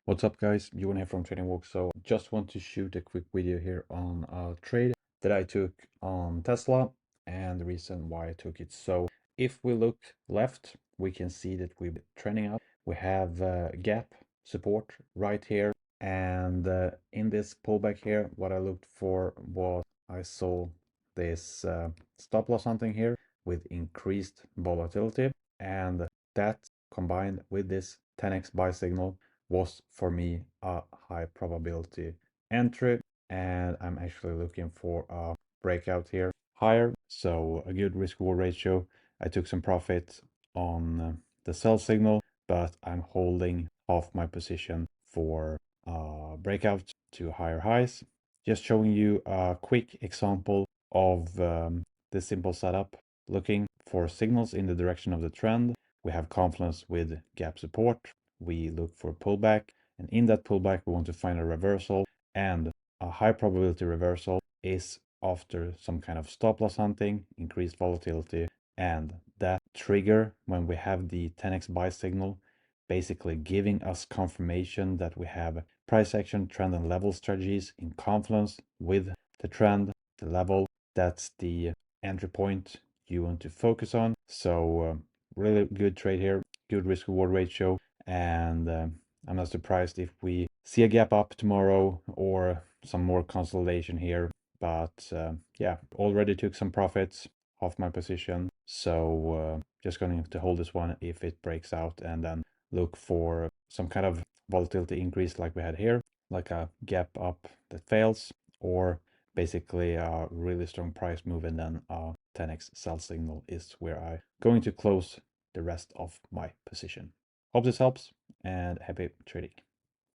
What's up guys, Ewan here from Trading Walk. So just want to shoot a quick video here on a trade that I took on Tesla and the reason why I took it. So if we look left, we can see that we're trending up. We have gap support right here, and in this pullback here, what I looked for was I saw this stop loss hunting here with increased volatility, and that combined with this 10x buy signal was for me a high probability entry, and I'm actually looking for a breakout here higher, so a good risk reward ratio. I took some profit on the sell signal, but I'm holding half my position for breakout to higher highs. Just showing you a quick example of this simple setup. Looking for signals in the direction of the trend, we have confluence with gap support. We look for pullback, and in that pullback we want to find a reversal, and a high probability reversal is after some kind of stop loss hunting, increased volatility, and that trigger when we have the 10x buy signal, basically giving us confirmation that we have price action, trend, and level strategies in confluence with the trend, the level. That's the entry point you want to focus on. So really good trade here, good risk reward ratio, and I'm not surprised if we see a gap up tomorrow or some more consolidation here. But yeah, already took some profits off my position, so just going to hold this one if it breaks out, and then look for some kind of volatility increase like we had here, like a gap up that fails, or basically a really strong price move, and then a 10x sell signal is where I'm going to close the rest of my position. Hope this helps, and happy trading.